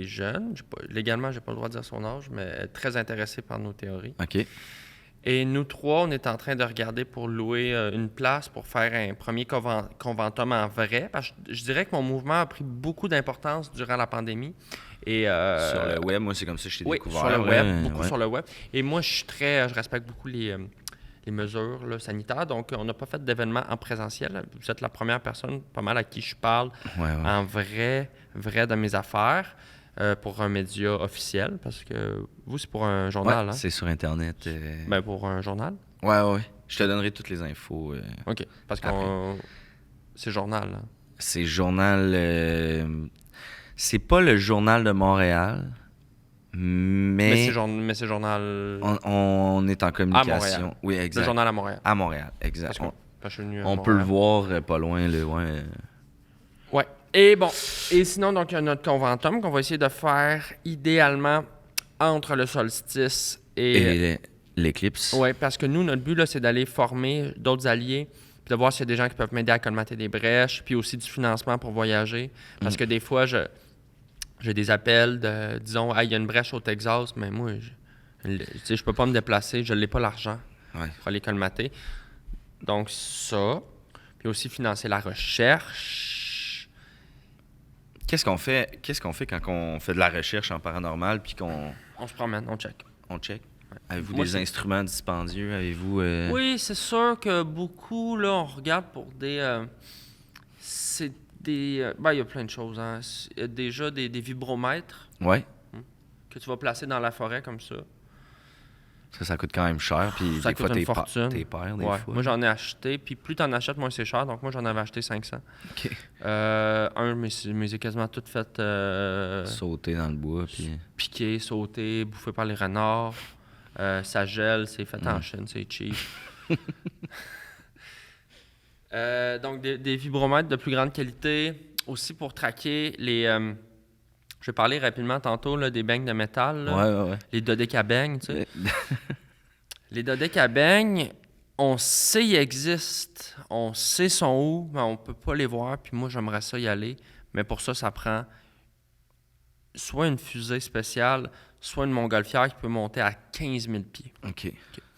jeune. Légalement, j'ai pas le droit de dire son âge, mais très intéressée par nos théories. OK. Et nous trois, on est en train de regarder pour louer une place pour faire un premier conventum en vrai. Parce que je dirais que mon mouvement a pris beaucoup d'importance durant la pandémie. Et, sur le web, moi, c'est comme ça que je t'ai découvert. Sur le web, beaucoup sur le web. Et moi, je respecte beaucoup les mesures là, sanitaires. Donc, on n'a pas fait d'événement en présentiel. Vous êtes la première personne, pas mal, à qui je parle en vrai de mes affaires. Pour un média officiel, parce que vous, c'est pour un journal, hein? C'est sur Internet. Ben, pour un journal? Ouais. Je te donnerai toutes les infos. OK. Parce que c'est journal, hein? C'est journal... c'est pas le Journal de Montréal, mais c'est journal... On est en communication. À Montréal. Oui, exact. Le journal à Montréal. À Montréal, exact. On peut le voir pas loin, là, ouais. Ouais. Et sinon, donc, il y a notre conventum qu'on va essayer de faire idéalement entre le solstice et l'éclipse. Oui, parce que nous, notre but, là, c'est d'aller former d'autres alliés, puis de voir s'il y a des gens qui peuvent m'aider à colmater des brèches, puis aussi du financement pour voyager. Parce que des fois, j'ai des appels de, disons, il y a une brèche au Texas, mais moi, je peux pas me déplacer, je n'ai pas l'argent pour aller colmater. Donc, ça. Puis aussi financer la recherche. Qu'est-ce qu'on fait quand on fait de la recherche en paranormal puis qu'on... On se promène, on check. On check? Ouais. Avez-vous des instruments dispendieux? Avez-vous... Oui, c'est sûr que beaucoup, là, on regarde pour des... c'est des... il y a plein de choses, hein. Il y a déjà des vibromètres. Ouais. Que tu vas placer dans la forêt comme ça. Ça coûte quand même cher, puis ça des fois, t'es perds des fois. Moi, j'en ai acheté, puis plus t'en achètes, moins c'est cher. Donc, moi, j'en avais acheté 500. OK. Mais j'ai quasiment tout fait... sauter dans le bois, puis... Piquer, sauter, bouffé par les renards. Ça gèle, c'est fait en Chine, c'est cheap. Donc, des vibromètres de plus grande qualité. Aussi pour traquer les... je vais parler rapidement tantôt là, des beignes de métal. Là. Ouais. Les dodécabeignes, tu sais. Les dodécabeignes, on sait qu'ils existent, on sait sont où, mais on peut pas les voir. Puis moi, j'aimerais ça y aller. Mais pour ça, ça prend soit une fusée spéciale, soit une montgolfière qui peut monter à 15 000 pieds. OK.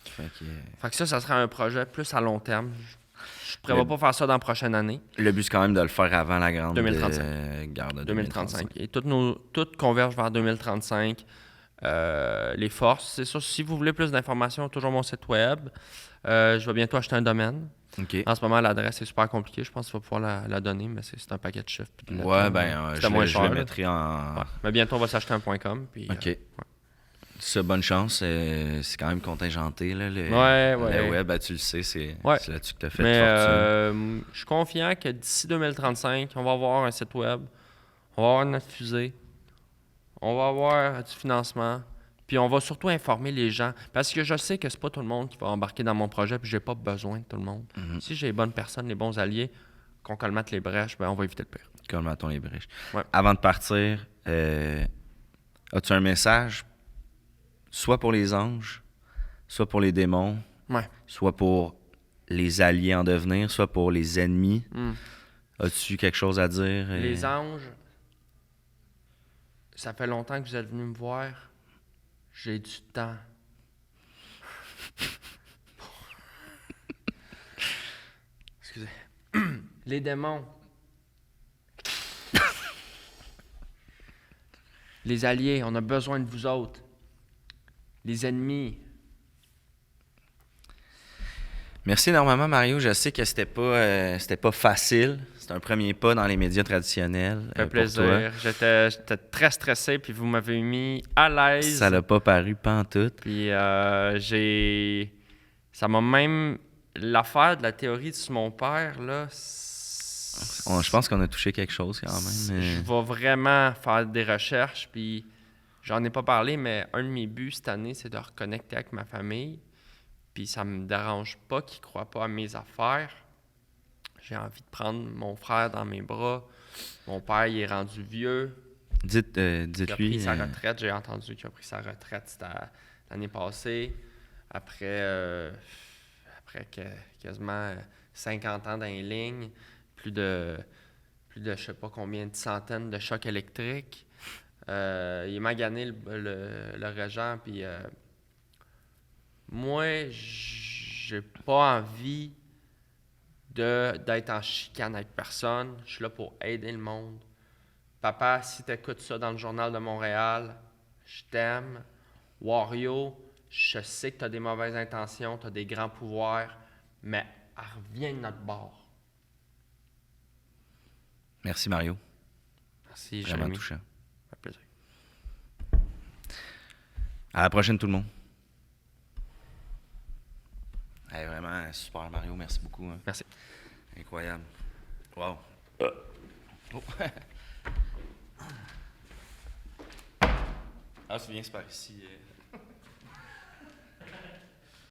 Fait que ça serait un projet plus à long terme. Je prévois pas faire ça dans la prochaine année. Le but, c'est quand même de le faire avant la grande 2035. guerre de 2035. Et tout converge vers 2035. Les forces, c'est ça. Si vous voulez plus d'informations, toujours mon site web. Je vais bientôt acheter un domaine. OK. En ce moment, l'adresse est super compliquée. Je pense qu'il va pouvoir la donner, mais c'est un paquet de chiffres. Ouais, je le mettrai en... Ouais. Mais bientôt, on va s'acheter un .com. Puis, OK. ouais. Ça, bonne chance. C'est quand même contingenté, là, le web. Tu le sais, c'est là-dessus que tu as fait fortune. Je suis confiant que d'ici 2035, on va avoir un site web, on va avoir notre fusée, on va avoir du financement, puis on va surtout informer les gens. Parce que je sais que c'est pas tout le monde qui va embarquer dans mon projet, puis j'ai pas besoin de tout le monde. Mm-hmm. Si j'ai les bonnes personnes, les bons alliés, qu'on colmate les brèches, ben on va éviter le pire. Colmatons les brèches. Ouais. Avant de partir, as-tu un message? Soit pour les anges, soit pour les démons, soit pour les alliés en devenir, soit pour les ennemis. As-tu quelque chose à dire? Les anges, ça fait longtemps que vous êtes venus me voir. J'ai du temps. Excusez. Les démons. Les alliés, on a besoin de vous autres. Les ennemis. Merci énormément, Mario. Je sais que c'était pas facile. C'était un premier pas dans les médias traditionnels. Ça fait plaisir. J'étais très stressé, puis vous m'avez mis à l'aise. Ça l'a pas paru pantoute. Puis ça m'a même... L'affaire de la théorie de mon père, là... Je pense qu'on a touché quelque chose quand même. Je vais vraiment faire des recherches, puis... J'en ai pas parlé, mais un de mes buts cette année, c'est de reconnecter avec ma famille. Puis ça me dérange pas qu'ils croient pas à mes affaires. J'ai envie de prendre mon frère dans mes bras. Mon père, il est rendu vieux. Dites-lui. Il a pris sa retraite. J'ai entendu qu'il a pris sa retraite. C'était l'année passée. Après quasiment 50 ans dans les lignes. Plus de je sais pas combien de centaines de chocs électriques. Il est magané le régent, puis moi, j'ai pas envie d'être en chicane avec personne. Je suis là pour aider le monde. Papa, si tu écoutes ça dans le Journal de Montréal, je t'aime. Wario, je sais que tu as des mauvaises intentions, tu as des grands pouvoirs, mais reviens de notre bord. Merci, Mario. Merci, Vraiment Jérémy. touchant. Plaisir. À la prochaine, tout le monde. Hey, vraiment super, Mario. Merci beaucoup. Hein. Merci. Incroyable. Wow. Oh. Ah, c'est bien, c'est par ici.